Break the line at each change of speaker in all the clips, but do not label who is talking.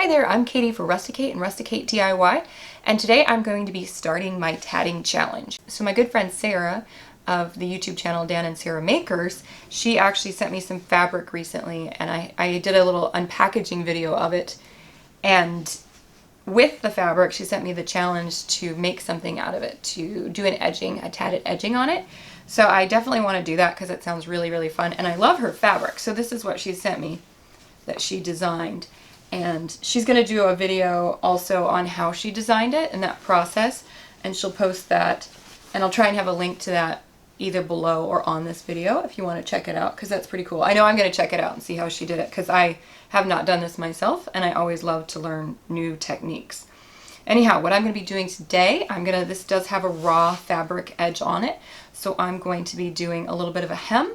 Hi there, I'm Katie for RustiKate and RustiKate DIY, and today I'm going to be starting my tatting challenge. So my good friend Sarah of the YouTube channel Dan and Sarah Makers, she actually sent me some fabric recently, and I did a little unpackaging video of it, and with the fabric she sent me the challenge to make something out of it, to do an edging, a tatted edging on it. So I definitely want to do that because it sounds really fun, and I love her fabric. So this is what she sent me that she designed. And she's going to do a video also on how she designed it and that process, and she'll post that, and I'll try and have a link to that either below or on this video if you want to check it out, because that's pretty cool. I know I'm going to check it out and see how she did it, because I have not done this myself and I always love to learn new techniques. Anyhow, what I'm going to be doing today, this does have a raw fabric edge on it, so I'm going to be doing a little bit of a hem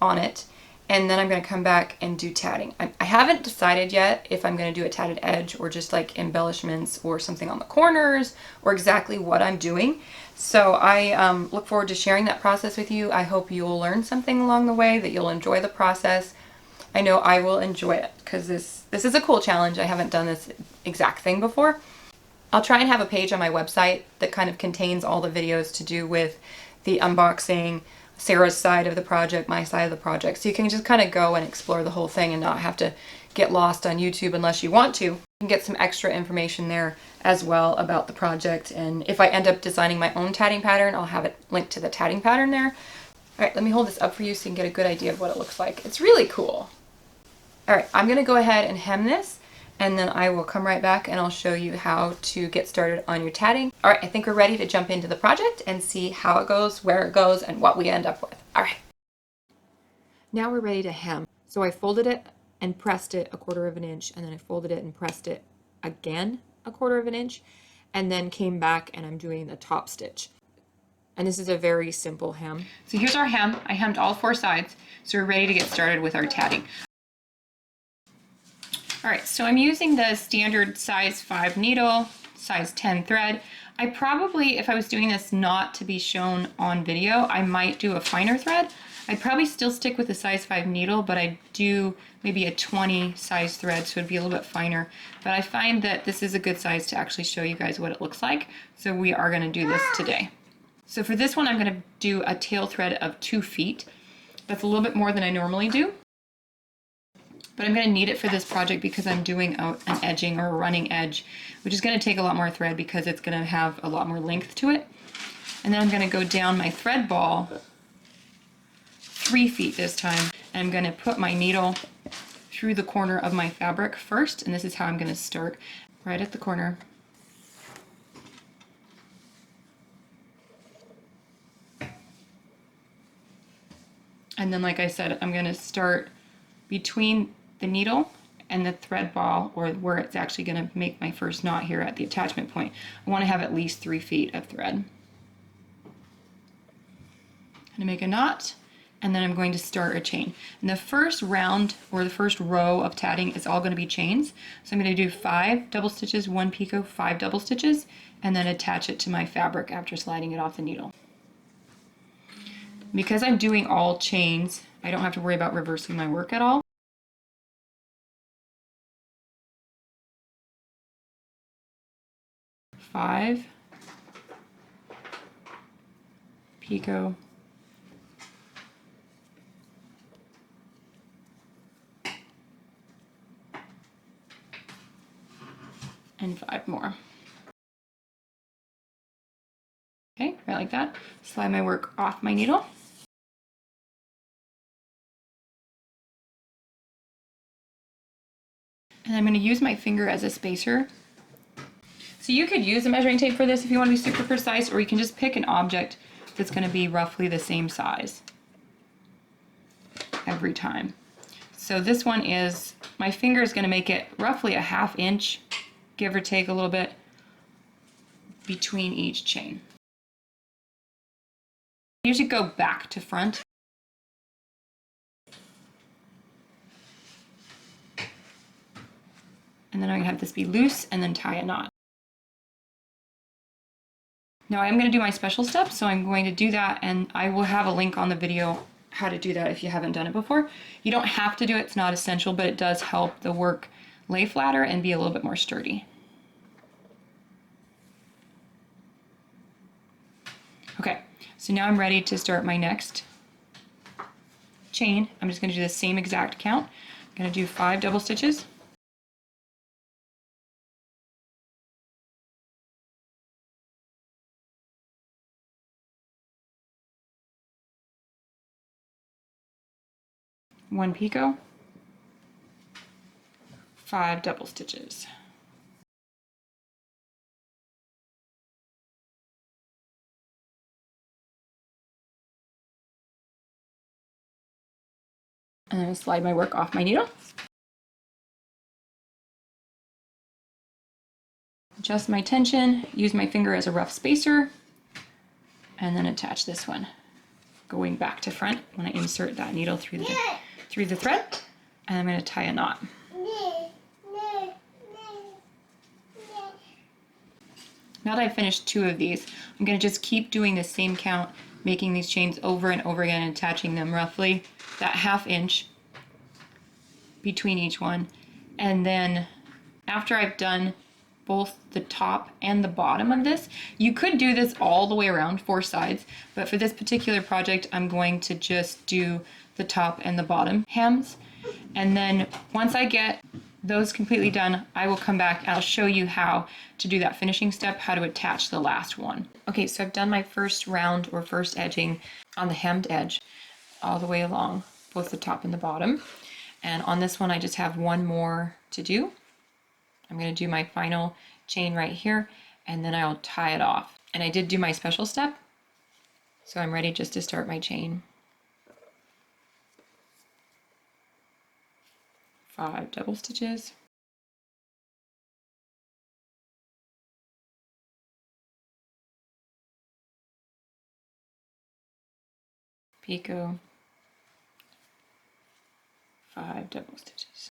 on it. And then I'm going to come back and do tatting. I haven't decided yet if I'm going to do a tatted edge or just like embellishments or something on the corners or exactly what I'm doing. So I look forward to sharing that process with you. I hope you'll learn something along the way, that you'll enjoy the process. I know I will enjoy it because this is a cool challenge. I haven't done this exact thing before. I'll try and have a page on my website that kind of contains all the videos to do with the unboxing, Sarah's side of the project, my side of the project. So you can just kind of go and explore the whole thing and not have to get lost on YouTube unless you want to. You can get some extra information there as well about the project. And if I end up designing my own tatting pattern, I'll have it linked to the tatting pattern there. All right, let me hold this up for you so you can get a good idea of what it looks like. It's really cool. All right, I'm gonna go ahead and hem this, and then I will come right back and I'll show you how to get started on your tatting. All right, I think we're ready to jump into the project and see how it goes, where it goes, and what we end up with. All right. Now we're ready to hem. So I folded it and pressed it 1/4 of an inch, and then I folded it and pressed it again 1/4 of an inch, and then came back and I'm doing the top stitch. And this is a very simple hem. So here's our hem. I hemmed all 4 sides, so we're ready to get started with our tatting. All right, so I'm using the standard size 5 needle, size 10 thread. I probably, if I was doing this not to be shown on video, I might do a finer thread. I'd probably still stick with the size 5 needle, but I'd do maybe a 20 size thread, so it'd be a little bit finer. But I find that this is a good size to actually show you guys what it looks like, so we are gonna do this today. So for this one, I'm gonna do a tail thread of 2 feet. That's a little bit more than I normally do, but I'm going to need it for this project because I'm doing an edging or a running edge, which is going to take a lot more thread because it's going to have a lot more length to it. And then I'm going to go down my thread ball 3 feet this time, and I'm going to put my needle through the corner of my fabric first, and this is how I'm going to start, right at the corner. And then, like I said, I'm going to start between the needle and the thread ball, or where it's actually going to make my first knot here at the attachment point. I want to have at least 3 feet of thread. I'm going to make a knot, and then I'm going to start a chain. And the first round, or the first row of tatting, is all going to be chains. So I'm going to do 5 double stitches, 1 picot, 5 double stitches, and then attach it to my fabric after sliding it off the needle. Because I'm doing all chains, I don't have to worry about reversing my work at all. Five, picot, and 5 more. Okay, right like that. Slide my work off my needle. And I'm going to use my finger as a spacer. So you could use a measuring tape for this if you want to be super precise, or you can just pick an object that's going to be roughly the same size every time. So this one is, my finger is going to make it roughly a 1/2 inch, give or take a little bit, between each chain. I usually go back to front. And then I'm going to have this be loose and then tie a knot. Now I'm going to do my special step, so I'm going to do that, and I will have a link on the video how to do that if you haven't done it before. You don't have to do it, it's not essential, but it does help the work lay flatter and be a little bit more sturdy. Okay, so now I'm ready to start my next chain. I'm just going to do the same exact count. I'm going to do 5 double stitches. One picot, 5 double stitches. And then I slide my work off my needle. Adjust my tension, use my finger as a rough spacer, and then attach this one, going back to front when I insert that needle through the thread, and I'm going to tie a knot. Now that I've finished 2 of these, I'm going to just keep doing the same count, making these chains over and over again and attaching them roughly that 1/2 inch between each one. And then after I've done both the top and the bottom of this, you could do this all the way around 4 sides, but for this particular project I'm going to just do the top and the bottom hems. And then once I get those completely done, I will come back and I'll show you how to do that finishing step, how to attach the last one. Okay, so I've done my first round or first edging on the hemmed edge all the way along, both the top and the bottom. And on this one, I just have one more to do. I'm going to do my final chain right here, and then I'll tie it off. And I did do my special step, so I'm ready just to start my chain. 5 double stitches. Picot. 5 double stitches.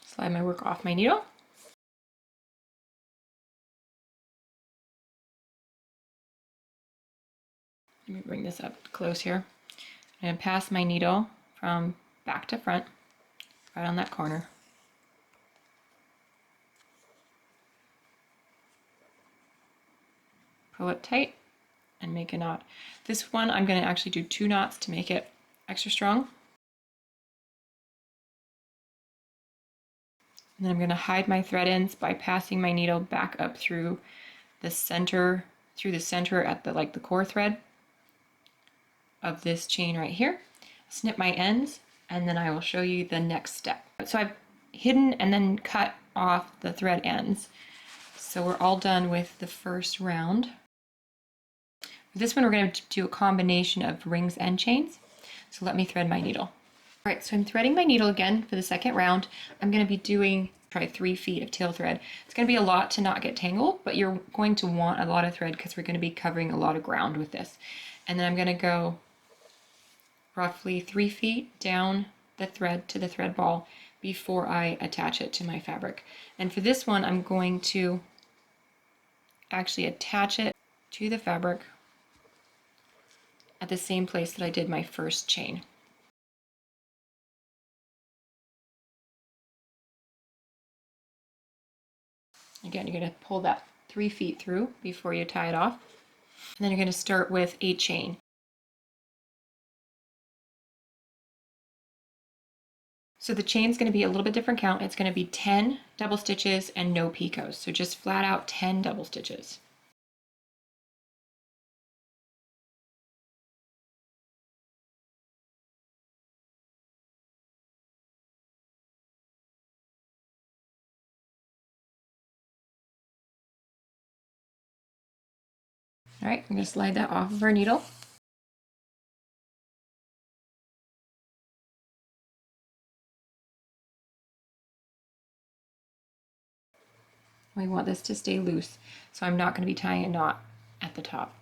Slide my work off my needle. Let me bring this up close here. I'm going to pass my needle from back to front, right on that corner. Pull it tight and make a knot. This one I'm going to actually do 2 knots to make it extra strong. And then I'm going to hide my thread ends by passing my needle back up through the center at the core thread of this chain right here. Snip my ends, and then I will show you the next step. So I've hidden and then cut off the thread ends. So we're all done with the first round. For this one, we're going to do a combination of rings and chains. So let me thread my needle. All right, so I'm threading my needle again for the second round. I'm going to be doing try 3 feet of tail thread. It's going to be a lot to not get tangled, but you're going to want a lot of thread because we're going to be covering a lot of ground with this. And then I'm going to go roughly 3 feet down the thread to the thread ball before I attach it to my fabric. And for this one, I'm going to actually attach it to the fabric at the same place that I did my first chain. Again, you're going to pull that 3 feet through before you tie it off. And then you're going to start with a chain. So the chain's going to be a little bit different count. It's going to be 10 double stitches and no picots. So just flat out 10 double stitches. All right, I'm going to slide that off of our needle. We want this to stay loose, so I'm not going to be tying a knot at the top.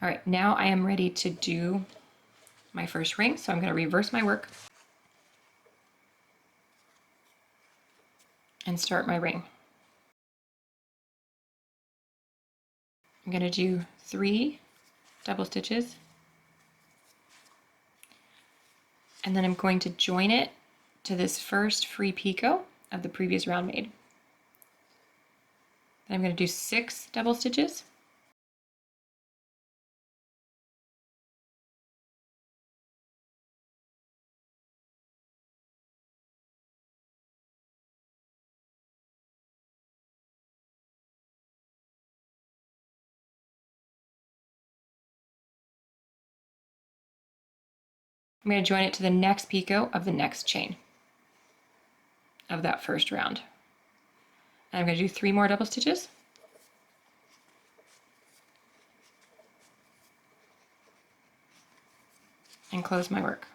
All right, now I am ready to do my first ring, so I'm going to reverse my work and start my ring. I'm going to do 3 double stitches, and then I'm going to join it to this first free picot of the previous round made. Then I'm going to do 6 double stitches, I'm going to join it to the next picot of the next chain of that first round. And I'm going to do 3 more double stitches, and close my work.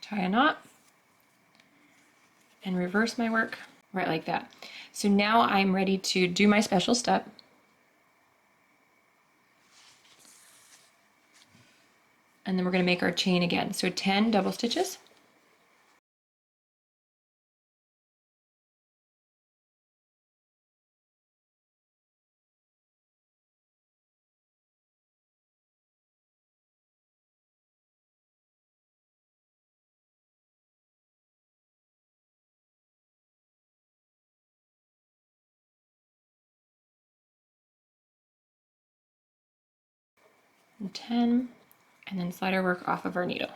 Tie a knot and reverse my work right like that. So now I'm ready to do my special step. And then we're going to make our chain again. So 10 double stitches. And 10, and then slide our work off of our needle.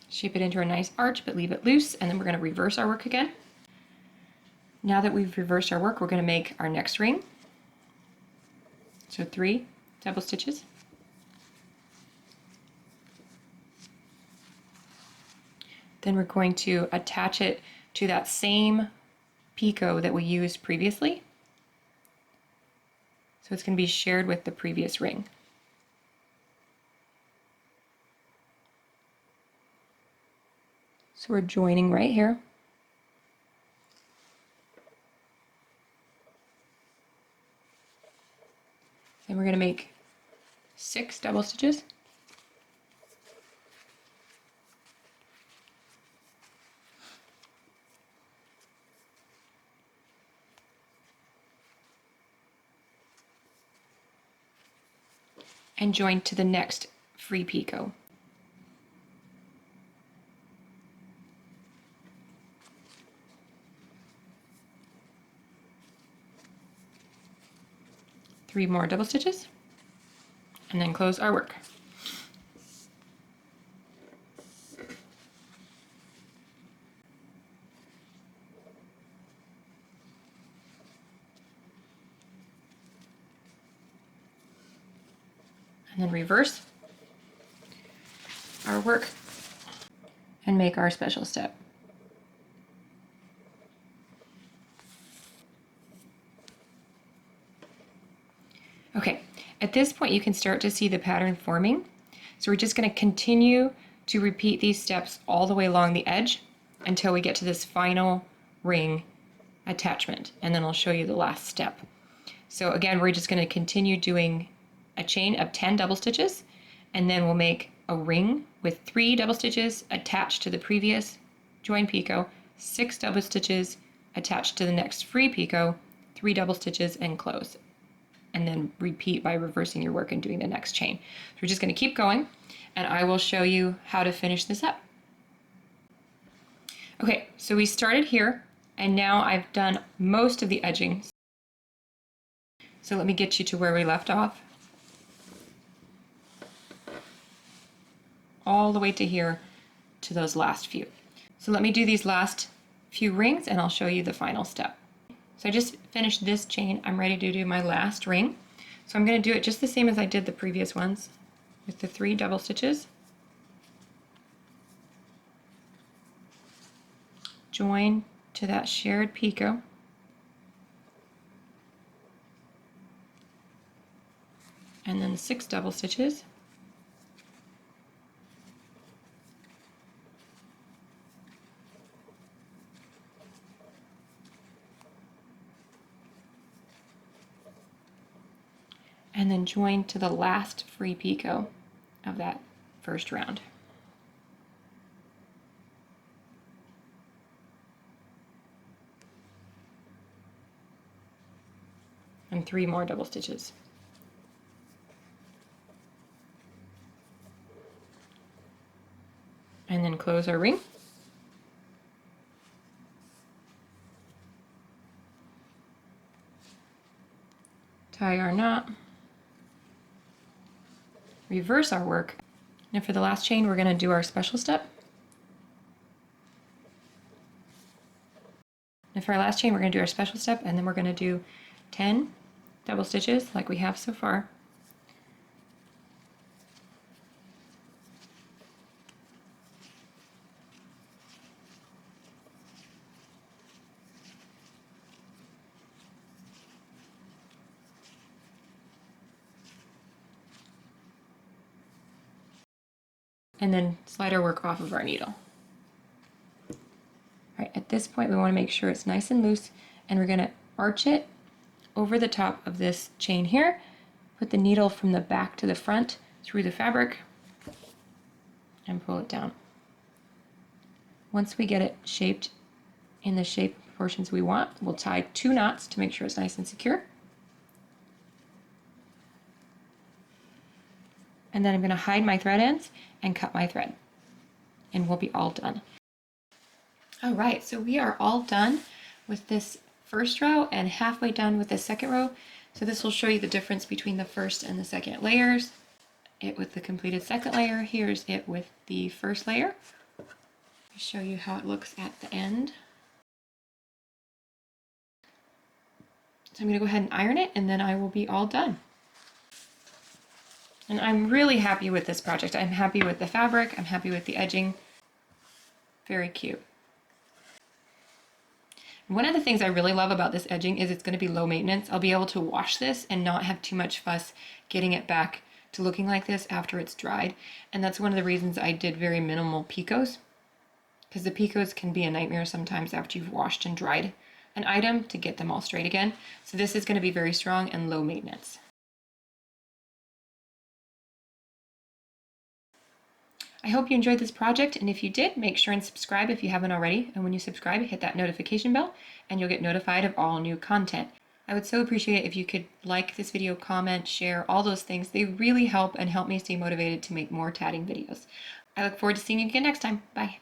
Shape it into a nice arch, but leave it loose, and then we're going to reverse our work again. Now that we've reversed our work, we're going to make our next ring. So 3 double stitches. Then we're going to attach it to that same picot that we used previously. So it's going to be shared with the previous ring. So we're joining right here. Then we're going to make 6 double stitches. And join to the next free picot. Three more double stitches, and then close our work. And then reverse our work and make our special step. Okay, at this point you can start to see the pattern forming. So we're just going to continue to repeat these steps all the way along the edge until we get to this final ring attachment, and then I'll show you the last step. So again, we're just going to continue doing a chain of 10 double stitches, and then we'll make a ring with 3 double stitches attached to the previous join picot, 6 double stitches attached to the next free picot, 3 double stitches, and close. And then repeat by reversing your work and doing the next chain. So we're just going to keep going, and I will show you how to finish this up. Okay, so we started here, and now I've done most of the edging. So let me get you to where we left off. All the way to here, to those last few. So let me do these last few rings, and I'll show you the final step. So I just finished this chain. I'm ready to do my last ring. So I'm going to do it just the same as I did the previous ones, with the 3 double stitches. Join to that shared picot. And then 6 double stitches. and then join to the last free picot of that first round. And 3 more double stitches. And then close our ring. Tie our knot. Reverse our work. And for the last chain, we're going to do our special step. And for our last chain, we're going to do our special step, and then we're going to do 10 double stitches like we have so far. And then slide our work off of our needle. All right, at this point, we want to make sure it's nice and loose, and we're going to arch it over the top of this chain here. Put the needle from the back to the front through the fabric and pull it down. Once we get it shaped in the shape proportions we want, we'll tie 2 knots to make sure it's nice and secure. And then I'm going to hide my thread ends and cut my thread, and we'll be all done. All right, so we are all done with this first row and halfway done with the second row. So this will show you the difference between the first and the second layers. It with the completed second layer. Here's it with the first layer. I'll show you how it looks at the end. So I'm going to go ahead and iron it, and then I will be all done. And I'm really happy with this project. I'm happy with the fabric. I'm happy with the edging. Very cute. One of the things I really love about this edging is it's going to be low maintenance. I'll be able to wash this and not have too much fuss getting it back to looking like this after it's dried. And that's one of the reasons I did very minimal picots, because the picots can be a nightmare sometimes after you've washed and dried an item to get them all straight again. So this is going to be very strong and low maintenance. I hope you enjoyed this project, and if you did, make sure and subscribe if you haven't already. And when you subscribe, hit that notification bell and you'll get notified of all new content. I would so appreciate it if you could like this video, comment, share, all those things. They really help and help me stay motivated to make more tatting videos. I look forward to seeing you again next time. Bye.